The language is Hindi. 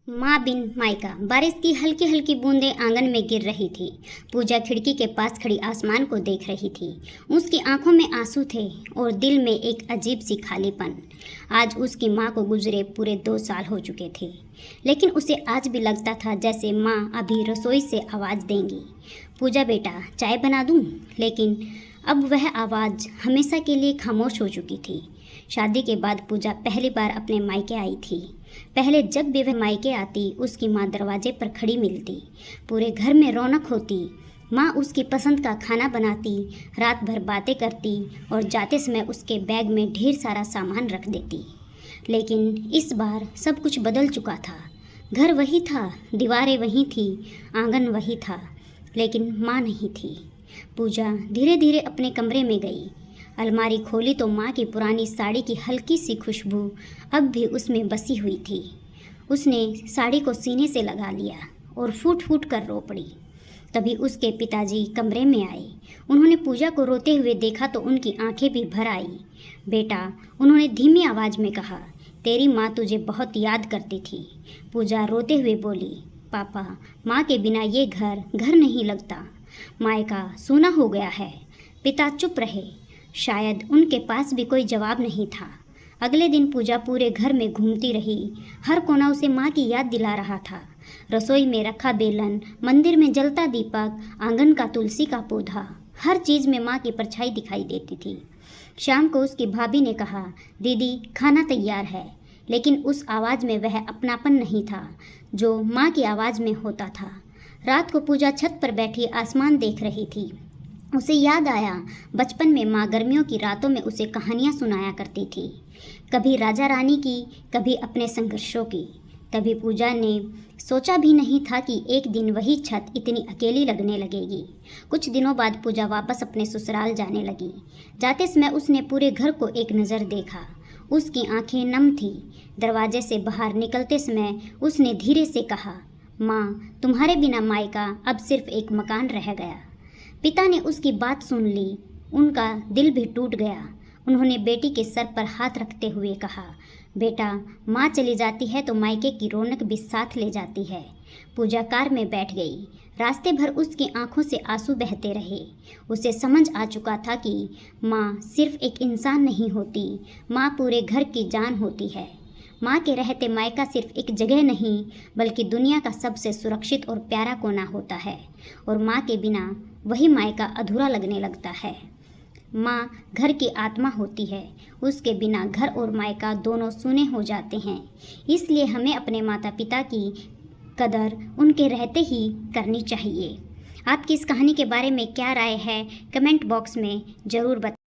माँ बिन मायका। बारिश की हल्की हल्की बूंदें आंगन में गिर रही थी। पूजा खिड़की के पास खड़ी आसमान को देख रही थी। उसकी आंखों में आंसू थे और दिल में एक अजीब सी खालीपन। आज उसकी माँ को गुजरे पूरे 2 साल हो चुके थे, लेकिन उसे आज भी लगता था जैसे माँ अभी रसोई से आवाज़ देंगी, पूजा बेटा चाय बना दूँ। लेकिन अब वह आवाज़ हमेशा के लिए खामोश हो चुकी थी। शादी के बाद पूजा पहली बार अपने मायके आई थी। पहले जब भी वह मायके आती, उसकी माँ दरवाजे पर खड़ी मिलती। पूरे घर में रौनक होती। माँ उसकी पसंद का खाना बनाती, रात भर बातें करती और जाते समय उसके बैग में ढेर सारा सामान रख देती। लेकिन इस बार सब कुछ बदल चुका था। घर वही था, दीवारें वही थी, आंगन वही था, लेकिन माँ नहीं थी। पूजा धीरे धीरे अपने कमरे में गई। अलमारी खोली तो माँ की पुरानी साड़ी की हल्की सी खुशबू अब भी उसमें बसी हुई थी। उसने साड़ी को सीने से लगा लिया और फूट फूट कर रो पड़ी। तभी उसके पिताजी कमरे में आए। उन्होंने पूजा को रोते हुए देखा तो उनकी आंखें भी भर आई। बेटा, उन्होंने धीमी आवाज़ में कहा, तेरी माँ तुझे बहुत याद करती थी। पूजा रोते हुए बोली, पापा, माँ के बिना ये घर घर नहीं लगता। मायका सूना हो गया है। पिता चुप रहे। शायद उनके पास भी कोई जवाब नहीं था। अगले दिन पूजा पूरे घर में घूमती रही। हर कोना उसे माँ की याद दिला रहा था। रसोई में रखा बेलन, मंदिर में जलता दीपक, आंगन का तुलसी का पौधा, हर चीज़ में माँ की परछाई दिखाई देती थी। शाम को उसकी भाभी ने कहा, दीदी खाना तैयार है। लेकिन उस आवाज़ में वह अपनापन नहीं था जो माँ की आवाज़ में होता था। रात को पूजा छत पर बैठी आसमान देख रही थी। उसे याद आया, बचपन में माँ गर्मियों की रातों में उसे कहानियाँ सुनाया करती थी, कभी राजा रानी की, कभी अपने संघर्षों की। तभी पूजा ने सोचा भी नहीं था कि एक दिन वही छत इतनी अकेली लगने लगेगी। कुछ दिनों बाद पूजा वापस अपने ससुराल जाने लगी। जाते समय उसने पूरे घर को एक नज़र देखा। उसकी आंखें नम थी। दरवाजे से बाहर निकलते समय उसने धीरे से कहा, माँ, तुम्हारे बिना मायका अब सिर्फ एक मकान रह गया। पिता ने उसकी बात सुन ली। उनका दिल भी टूट गया। उन्होंने बेटी के सर पर हाथ रखते हुए कहा, बेटा, माँ चली जाती है तो मायके की रौनक भी साथ ले जाती है। पूजा कार में बैठ गई। रास्ते भर उसकी आंखों से आंसू बहते रहे। उसे समझ आ चुका था कि माँ सिर्फ एक इंसान नहीं होती, माँ पूरे घर की जान होती है। माँ के रहते मायका सिर्फ एक जगह नहीं, बल्कि दुनिया का सबसे सुरक्षित और प्यारा कोना होता है। और माँ के बिना वही मायका अधूरा लगने लगता है। माँ घर की आत्मा होती है। उसके बिना घर और मायका दोनों सूने हो जाते हैं। इसलिए हमें अपने माता पिता की कदर उनके रहते ही करनी चाहिए। आपकी इस कहानी के बारे में क्या राय है, कमेंट बॉक्स में ज़रूर बताएं।